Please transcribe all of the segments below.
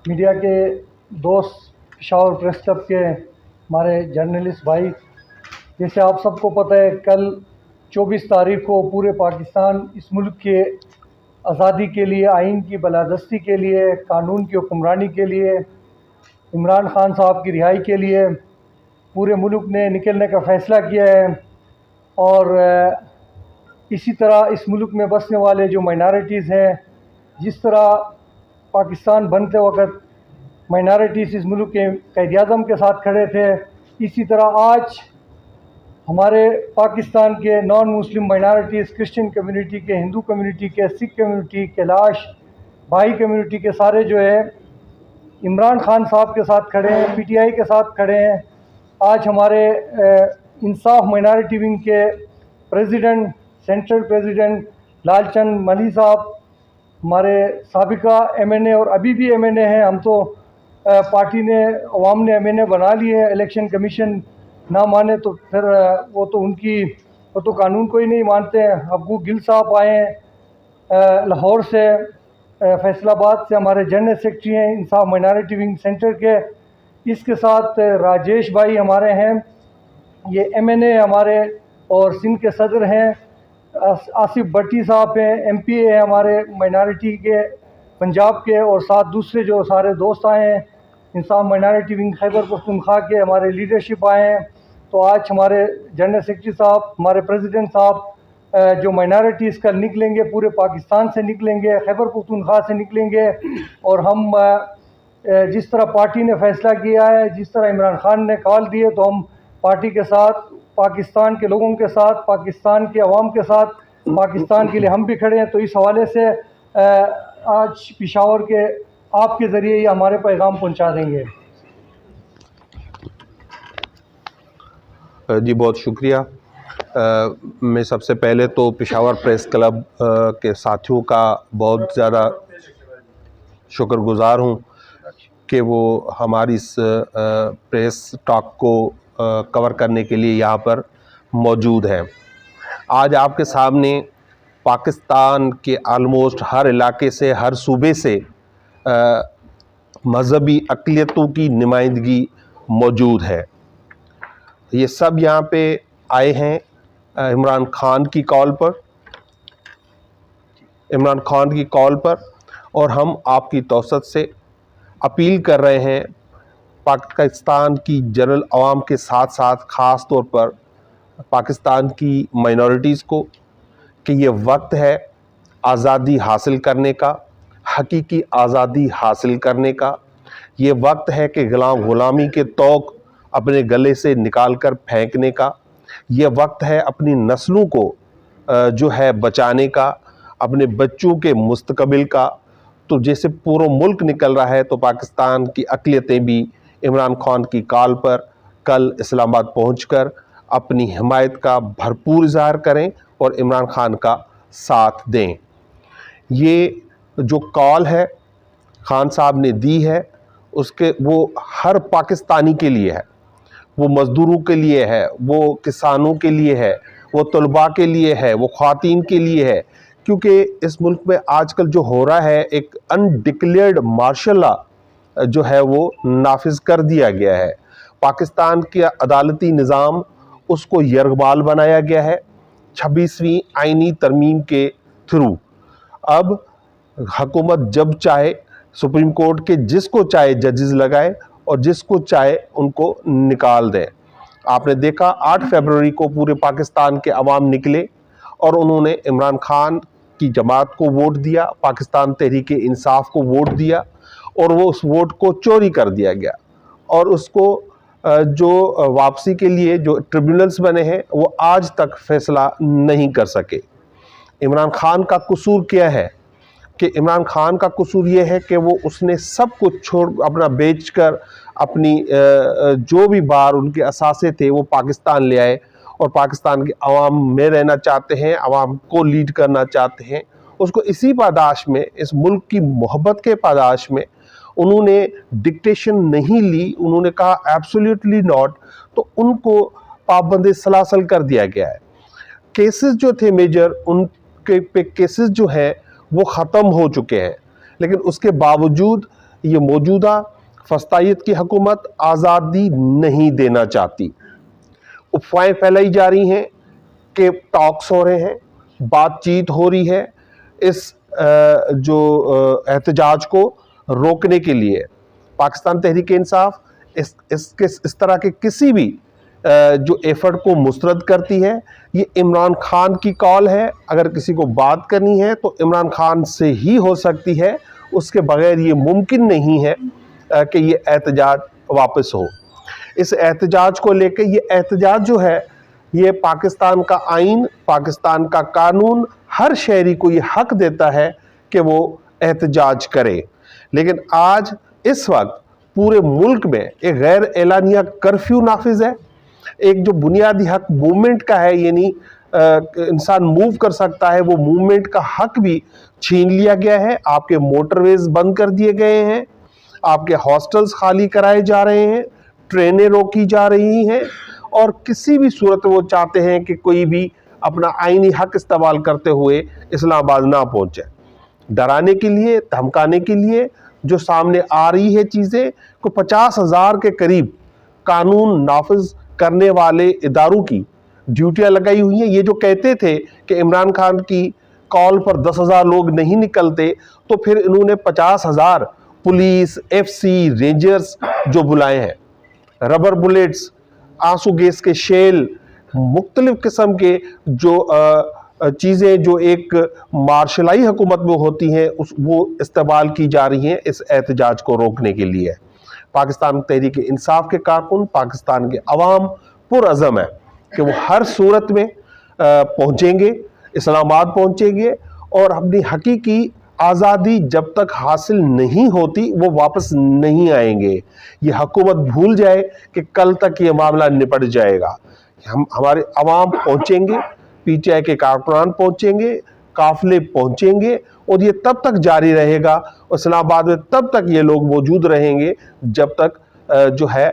Media کے دوست، Peshawar press club کے ہمارے جرنلسٹ بھائی، جیسے آپ سب کو پتہ ہے کل 24 تاریخ کو پورے پاکستان اس ملک کے آزادی کے لیے، آئین کی بالادستی کے لیے، قانون کی حکمرانی کے لیے، عمران خان صاحب کی رہائی کے لیے پورے ملک نے نکلنے کا فیصلہ کیا ہے۔ اور اسی طرح اس ملک میں بسنے والے جو مائنارٹیز ہیں، جس طرح پاکستان بنتے وقت مائنارٹیز اس ملک کے قائد اعظم کے ساتھ کھڑے تھے، اسی طرح آج ہمارے پاکستان کے نان مسلم مائنارٹیز، کرسچن کمیونٹی کے، ہندو کمیونٹی کے، سکھ کمیونٹی، کیلاش بھائی کمیونٹی کے سارے جو ہے عمران خان صاحب کے ساتھ کھڑے ہیں، پی ٹی آئی کے ساتھ کھڑے ہیں۔ آج ہمارے انصاف مائنارٹی ونگ کے پریزیڈنٹ، سینٹرل پریزیڈنٹ لال چند ملی صاحب، ہمارے سابقہ ایم این اے اور ابھی بھی ایم این اے ہیں، ہم تو پارٹی نے، عوام نے ایم این اے بنا لیے ہیں، الیکشن کمیشن نہ مانے تو پھر وہ تو قانون کو ہی نہیں مانتے ہیں۔ ابو گل صاحب آئے ہیں لاہور سے، فیصل آباد سے ہمارے جنرل سیکرٹری ہیں انصاف مائنارٹی ونگ سینٹر کے۔ اس کے ساتھ راجیش بھائی ہمارے ہیں، یہ ایم این اے ہمارے اور سندھ کے صدر ہیں۔ آصف بٹی صاحب ہیں، ایم پی اے ہیں ہمارے مائنارٹی کے پنجاب کے، اور ساتھ دوسرے جو سارے دوست آئے ہیں انصاف مائنارٹی ونگ خیبر پختونخوا کے ہمارے لیڈرشپ آئے ہیں۔ تو آج ہمارے جنرل سیکرٹری صاحب، ہمارے پریزیڈنٹ صاحب جو مائنارٹیز کل نکلیں گے، پورے پاکستان سے نکلیں گے، خیبر پختونخوا سے نکلیں گے، اور ہم جس طرح پارٹی نے فیصلہ کیا ہے، جس طرح عمران خان نے کال دی ہے، تو ہم پارٹی کے ساتھ، پاکستان کے لوگوں کے ساتھ، پاکستان کے عوام کے ساتھ، پاکستان کے لیے ہم بھی کھڑے ہیں۔ تو اس حوالے سے آج پشاور کے آپ کے ذریعے یہ ہمارے پیغام پہنچا دیں گے۔ جی بہت شکریہ۔ میں سب سے پہلے تو پشاور پریس کلب کے ساتھیوں کا بہت زیادہ شکر گزار ہوں کہ وہ ہماری اس پریس ٹاک کو کور کرنے کے لیے یہاں پر موجود ہیں۔ آج آپ کے سامنے پاکستان کے آلموسٹ ہر علاقے سے، ہر صوبے سے مذہبی اقلیتوں کی نمائندگی موجود ہے۔ یہ سب یہاں پہ آئے ہیں عمران خان کی کال پر، اور ہم آپ کی توسط سے اپیل کر رہے ہیں پاکستان کی جنرل عوام کے ساتھ ساتھ خاص طور پر پاکستان کی مائنورٹیز کو کہ یہ وقت ہے آزادی حاصل کرنے کا، حقیقی آزادی حاصل کرنے کا۔ یہ وقت ہے کہ غلامی کے طوق اپنے گلے سے نکال کر پھینکنے کا۔ یہ وقت ہے اپنی نسلوں کو جو ہے بچانے کا، اپنے بچوں کے مستقبل کا۔ تو جیسے پورا ملک نکل رہا ہے، تو پاکستان کی اقلیتیں بھی عمران خان کی کال پر کل اسلام آباد پہنچ کر اپنی حمایت کا بھرپور اظہار کریں اور عمران خان کا ساتھ دیں۔ یہ جو کال ہے خان صاحب نے دی ہے، وہ ہر پاکستانی کے لیے ہے، وہ مزدوروں کے لیے ہے، وہ کسانوں کے لیے ہے، وہ طلباء کے لیے ہے، وہ خواتین کے لیے ہے، کیونکہ اس ملک میں آج کل جو ہو رہا ہے ایک انڈکلیئرڈ مارشل لا جو ہے وہ نافذ کر دیا گیا ہے۔ پاکستان کے عدالتی نظام اس کو یرغمال بنایا گیا ہے 26ویں آئینی ترمیم کے تھرو۔ اب حکومت جب چاہے سپریم کورٹ کے جس کو چاہے ججز لگائے اور جس کو چاہے ان کو نکال دے۔ آپ نے دیکھا 8 فروری کو پورے پاکستان کے عوام نکلے اور انہوں نے عمران خان کی جماعت کو ووٹ دیا، پاکستان تحریک انصاف کو ووٹ دیا، اور وہ اس ووٹ کو چوری کر دیا گیا، اور اس کو جو واپسی کے لیے جو ٹریبیونلز بنے ہیں وہ آج تک فیصلہ نہیں کر سکے۔ عمران خان کا قصور کیا ہے کہ عمران خان کا قصور یہ ہے کہ وہ اس نے سب کچھ چھوڑ اپنا بیچ کر اپنی جو بھی بار ان کے اثاثے تھے وہ پاکستان لے آئے، اور پاکستان کے عوام میں رہنا چاہتے ہیں، عوام کو لیڈ کرنا چاہتے ہیں۔ اس کو اسی پاداش میں، اس ملک کی محبت کے پاداش میں انہوں نے ڈکٹیشن نہیں لی، انہوں نے کہا ایبسولیوٹلی ناٹ، تو ان کو پابند سلاسل کر دیا گیا ہے۔ کیسز جو تھے میجر، ان کے پہ کیسز جو ہیں وہ ختم ہو چکے ہیں، لیکن اس کے باوجود یہ موجودہ فسطائیت کی حکومت آزادی نہیں دینا چاہتی. افواہیں پھیلائی جا رہی ہیں کہ ٹاکس ہو رہے ہیں, بات چیت ہو رہی ہے اس جو احتجاج کو روکنے کے لیے. پاکستان تحریک انصاف اس طرح کے کسی بھی جو ایفرٹ کو مسترد کرتی ہے. یہ عمران خان کی کال ہے, اگر کسی کو بات کرنی ہے تو عمران خان سے ہی ہو سکتی ہے, اس کے بغیر یہ ممکن نہیں ہے کہ یہ احتجاج واپس ہو. اس احتجاج کو لے کے یہ احتجاج جو ہے یہ پاکستان کا آئین, پاکستان کا قانون ہر شہری کو یہ حق دیتا ہے کہ وہ احتجاج کرے. لیکن آج اس وقت پورے ملک میں ایک غیر اعلانیہ کرفیو نافذ ہے. ایک جو بنیادی حق موومنٹ کا ہے, یعنی انسان موو کر سکتا ہے, وہ موومنٹ کا حق بھی چھین لیا گیا ہے. آپ کے موٹر ویز بند کر دیے گئے ہیں, آپ کے ہاسٹلز خالی کرائے جا رہے ہیں, ٹرینیں روکی جا رہی ہیں, اور کسی بھی صورت وہ چاہتے ہیں کہ کوئی بھی اپنا آئینی حق استعمال کرتے ہوئے اسلام آباد نہ پہنچے. ڈرانے کے لیے, دھمکانے کے لیے جو سامنے آ رہی ہے چیزیں, کو 50,000 کے قریب قانون نافذ کرنے والے اداروں کی ڈیوٹیاں لگائی ہوئی ہیں. یہ جو کہتے تھے کہ عمران خان کی کال پر 10,000 لوگ نہیں نکلتے, تو پھر انہوں نے 50,000 پولیس, ایف سی, رینجرز جو بلائے ہیں, ربر بلیٹس, آنسو گیس کے شیل, مختلف قسم کے جو چیزیں جو ایک مارشلائی حکومت میں ہوتی ہیں وہ استعمال کی جا رہی ہیں اس احتجاج کو روکنے کے لیے. پاکستان تحریک انصاف کے کارکن, پاکستان کے عوام پرعزم ہے کہ وہ ہر صورت میں پہنچیں گے, اسلام آباد پہنچیں گے, اور اپنی حقیقی آزادی جب تک حاصل نہیں ہوتی وہ واپس نہیں آئیں گے. یہ حکومت بھول جائے کہ کل تک یہ معاملہ نپٹ جائے گا. ہمارے عوام پہنچیں گے, پی ٹی آئی کے کارکنان پہنچیں گے, قافلے پہنچیں گے, اور یہ تب تک جاری رہے گا. اسلام آباد میں تب تک یہ لوگ موجود رہیں گے جب تک جو ہے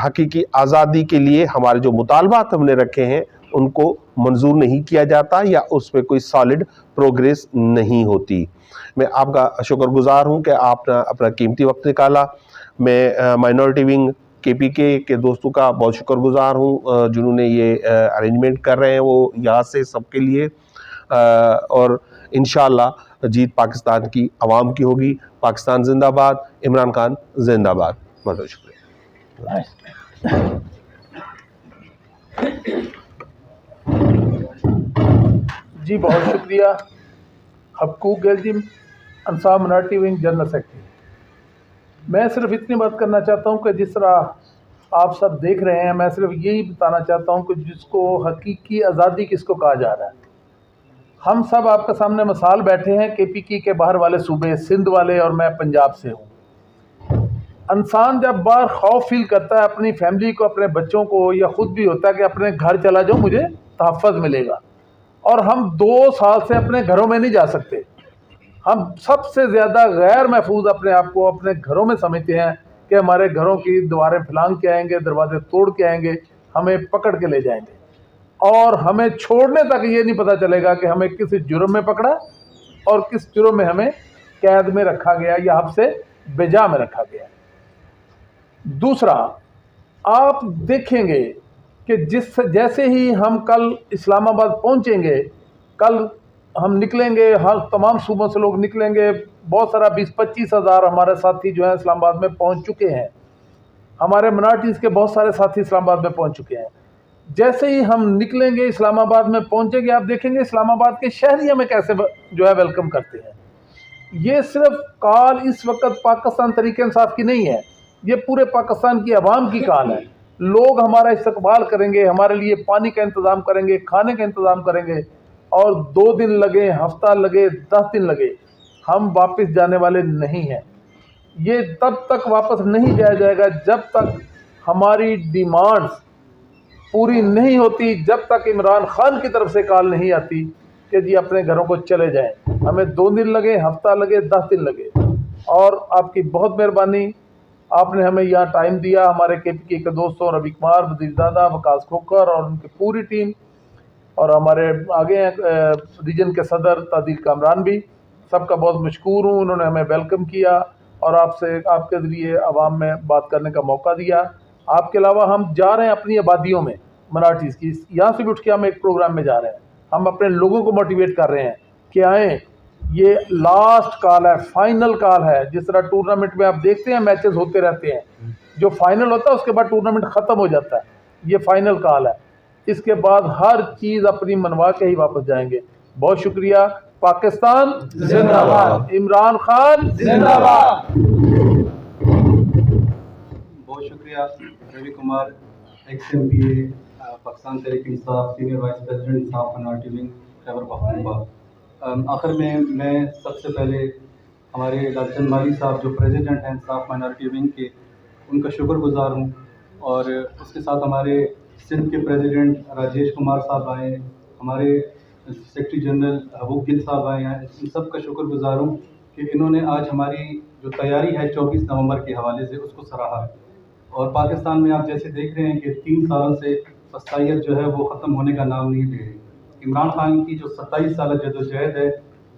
حقیقی آزادی کے لیے ہمارے جو مطالبات ہم نے رکھے ہیں ان کو منظور نہیں کیا جاتا یا اس پہ کوئی سالڈ پروگریس نہیں ہوتی. میں آپ کا شکر گزار ہوں کہ آپ نے اپنا قیمتی وقت نکالا. میں مائنورٹی ونگ کے پی کے دوستوں کا بہت شکر گزار ہوں جنہوں نے یہ ارینجمنٹ کر رہے ہیں, وہ یہاں سے سب کے لیے, اور انشاءاللہ جیت پاکستان کی عوام کی ہوگی. پاکستان زندہ باد, عمران خان زندہ باد. بہت شکریہ. جی بہت شکریہ. حقوق گیلجی انصاف مائنورٹی ونگ جنرل سیکرٹری. میں صرف اتنی بات کرنا چاہتا ہوں کہ جس طرح آپ سب دیکھ رہے ہیں, میں صرف یہی بتانا چاہتا ہوں کہ جس کو حقیقی آزادی کس کو کہا جا رہا ہے. ہم سب آپ کے سامنے مثال بیٹھے ہیں کے پی کے باہر والے صوبے, سندھ والے, اور میں پنجاب سے ہوں. انسان جب باہر خوف فیل کرتا ہے اپنی فیملی کو, اپنے بچوں کو, یا خود بھی ہوتا ہے کہ اپنے گھر چلا جاؤ مجھے تحفظ ملے گا, اور ہم 2 سال سے اپنے گھروں میں نہیں جا سکتے. ہم سب سے زیادہ غیر محفوظ اپنے آپ کو اپنے گھروں میں سمجھتے ہیں کہ ہمارے گھروں کی دیواریں پھلانگ کے آئیں گے, دروازے توڑ کے آئیں گے, ہمیں پکڑ کے لے جائیں گے, اور ہمیں چھوڑنے تک یہ نہیں پتہ چلے گا کہ ہمیں کس جرم میں پکڑا اور کس جرم میں ہمیں قید میں رکھا گیا یا حبس بجا میں رکھا گیا. دوسرا, آپ دیکھیں گے کہ جیسے ہی ہم کل اسلام آباد پہنچیں گے, کل ہم نکلیں گے, ہر تمام صوبوں سے لوگ نکلیں گے, بہت سارا 20-25 ہزار ہمارے ساتھی جو ہیں اسلام آباد میں پہنچ چکے ہیں. ہمارے منارٹیز کے بہت سارے ساتھی اسلام آباد میں پہنچ چکے ہیں. جیسے ہی ہم نکلیں گے اسلام آباد میں پہنچیں گے, آپ دیکھیں گے اسلام آباد کے شہری ہمیں کیسے جو ہے ویلکم کرتے ہیں. یہ صرف کال اس وقت پاکستان تحریک انصاف کی نہیں ہے, یہ پورے پاکستان کی عوام کی کال ہے. لوگ ہمارا استقبال کریں گے, ہمارے لیے پانی کا انتظام کریں گے, کھانے کا انتظام کریں گے, اور 2 دن لگے, ہفتہ لگے, 10 دن لگے, ہم واپس جانے والے نہیں ہیں. یہ تب تک واپس نہیں جایا جائے گا جب تک ہماری ڈیمانڈز پوری نہیں ہوتی, جب تک عمران خان کی طرف سے کال نہیں آتی کہ جی اپنے گھروں کو چلے جائیں. ہمیں 2 دن لگے, ہفتہ لگے, 10 دن لگے, اور آپ کی بہت مہربانی, آپ نے ہمیں یہاں ٹائم دیا. ہمارے کے پی کے دوستوں ربی کمار, وزیر زادہ, وکاس کھوکر اور ان کی پوری ٹیم, اور ہمارے آگے ہیں ریجن کے صدر تعدیل کامران بھی, سب کا بہت مشکور ہوں. انہوں نے ہمیں ویلکم کیا, اور آپ کے ذریعے عوام میں بات کرنے کا موقع دیا. آپ کے علاوہ ہم جا رہے ہیں اپنی آبادیوں میں مناٹیز کی, یہاں سے بھی اٹھ کے ہم ایک پروگرام میں جا رہے ہیں. ہم اپنے لوگوں کو موٹیویٹ کر رہے ہیں کہ آئیں, یہ لاسٹ کال ہے, فائنل کال ہے. جس طرح ٹورنامنٹ میں آپ دیکھتے ہیں میچز ہوتے رہتے ہیں, جو فائنل ہوتا ہے اس کے بعد ٹورنامنٹ ختم ہو جاتا ہے. یہ فائنل کال ہے, اس کے بعد ہر چیز اپنی منوا کے ہی واپس جائیں گے. بہت شکریہ. پاکستان زندہ باد. عمران خان زندہ باد. بہت شکریہ روی کمار, ایکس ایم پی اے Pakistan Tehreek Insaf, senior vice president انصاف منارٹی ونگ خیبر پختونخوا. آخر میں سب سے پہلے ہمارے لال چند مالی صاحب جو پریزیڈنٹ ہیں انصاف مائنارٹی ونگ کے, ان کا شکر گزار ہوں. اور اس کے ساتھ ہمارے سندھ کے پریزیڈنٹ راجیش کمار صاحب آئے ہیں, ہمارے سیکرٹری جنرل حبوب گل صاحب آئے ہیں. ان سب کا شکر گزار ہوں کہ انہوں نے آج ہماری جو تیاری ہے 24 نومبر کے حوالے سے اس کو سراہا. اور پاکستان میں آپ جیسے دیکھ رہے ہیں کہ 3 سالوں سے فسطائیت جو ہے وہ ختم ہونے کا نام نہیں لے رہی. عمران خان کی جو 27 سالہ جدوجہد ہے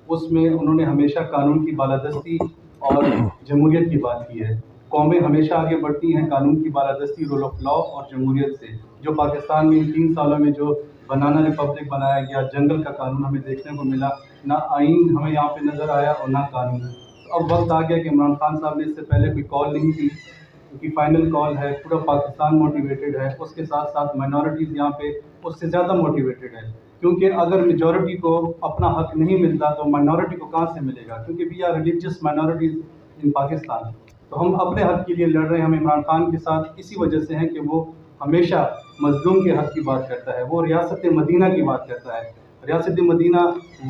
اس میں انہوں نے ہمیشہ قانون کی بالادستی اور جمہوریت کی بات کی ہے. قومیں ہمیشہ آگے بڑھتی ہیں قانون کی بالادستی, رول آف لا اور جمہوریت سے. جو پاکستان میں ان 3 سالوں میں جو بنانا ریپبلک بنایا گیا, جنگل کا قانون ہمیں دیکھنے کو ملا, نہ آئین ہمیں یہاں پہ نظر آیا اور نہ قانون. تو اب وقت آ گیا کہ عمران خان صاحب نے اس سے پہلے کوئی کال نہیں کی, کیونکہ فائنل کال ہے, پورا پاکستان موٹیویٹڈ ہے. اس کے ساتھ ساتھ مائنارٹیز یہاں پہ اس سے زیادہ موٹیویٹڈ ہے, کیونکہ اگر میجورٹی کو اپنا حق نہیں ملتا تو مائنارٹی کو کہاں سے ملے گا, کیونکہ وی آر ریلیجیس مائنارٹیز ان پاکستان. تو ہم اپنے حق کے لیے لڑ رہے ہیں. ہم عمران خان کے ساتھ اسی وجہ سے ہیں کہ وہ ہمیشہ مظلوم کے حق کی بات کرتا ہے. وہ ریاست مدینہ کی بات کرتا ہے. ریاست مدینہ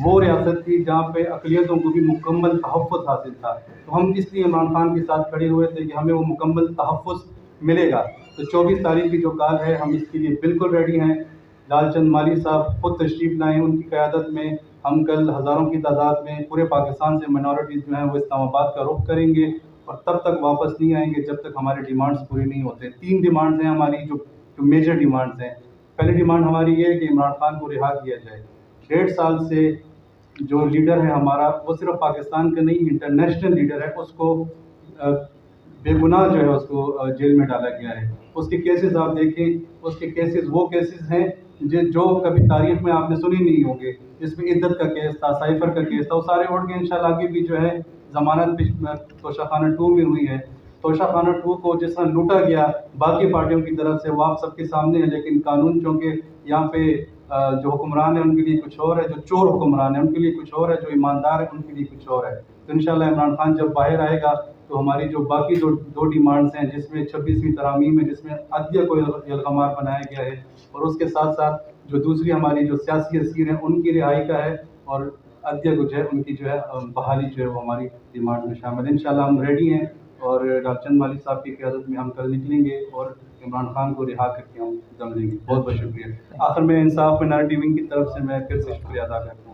وہ ریاست تھی جہاں پہ اقلیتوں کو بھی مکمل تحفظ حاصل تھا. تو ہم اس لیے عمران خان کے ساتھ کھڑے ہوئے تھے کہ ہمیں وہ مکمل تحفظ ملے گا. تو 24 تاریخ کی جو کال ہے ہم اس کے لیے بالکل ریڈی ہیں. لال چند مالی صاحب خود تشریف لائیں, ان کی قیادت میں ہم کل ہزاروں کی تعداد میں پورے پاکستان سے مائنارٹیز جو ہیں وہ اسلام آباد کا رخ کریں گے, اور تب تک واپس نہیں آئیں گے جب تک ہمارے ڈیمانڈز پوری نہیں ہوتے. 3 ڈیمانڈز ہیں ہماری جو میجر ڈیمانڈز ہیں. پہلی ڈیمانڈ ہماری یہ ہے کہ عمران خان کو رہا کیا جائے. 1.5 سال سے جو لیڈر ہے ہمارا وہ صرف پاکستان کا نہیں انٹرنیشنل لیڈر ہے, اس کو بے گناہ جو ہے اس کو جیل میں ڈالا گیا ہے. اس کے کیسز آپ دیکھیں, اس کے کیسز وہ کیسز ہیں جو کبھی تاریخ میں آپ نے سنی نہیں ہوں گے. جس میں عدت کا کیس تھا, سائفر کا کیس تھا, وہ سارے اٹھ گئے. انشاءاللہ آگے بھی جو ہے ضمانت توشہ خانہ 2 میں ہوئی ہے. توشہ خانہ 2 کو جس طرح لوٹا گیا باقی پارٹیوں کی طرف سے وہ آپ سب کے سامنے ہے, لیکن قانون چونکہ یہاں پہ جو حکمران ہیں ان کے لیے کچھ اور ہے, جو چور حکمران ہیں ان کے لیے کچھ اور ہے, جو ایماندار ہیں ان کے لیے کچھ اور ہے. تو انشاءاللہ عمران خان جب باہر آئے گا تو ہماری جو باقی 2 ڈیمانڈز ہیں جس میں 26ویں ترامیم ہے, جس میں عدلیہ کو یلغمار بنایا گیا ہے, اور اس کے ساتھ ساتھ جو دوسری ہماری جو سیاسی اسیر ہیں ان کی رہائی کا ہے, اور عدلیہ کو جو ہے ان کی جو ہے بحالی جو ہے وہ ہماری ڈیمانڈ میں شامل ہے. انشاءاللہ ہم ریڈی ہیں, اور لال چند مالی صاحب کی قیادت میں ہم کل نکلیں گے اور عمران خان کو رہا کر کے ہم دم لیں گے. بہت بہت شکریہ. آخر میں انصاف مائنارٹی ونگ کی طرف سے میں پھر سے شکریہ ادا کرتا ہوں.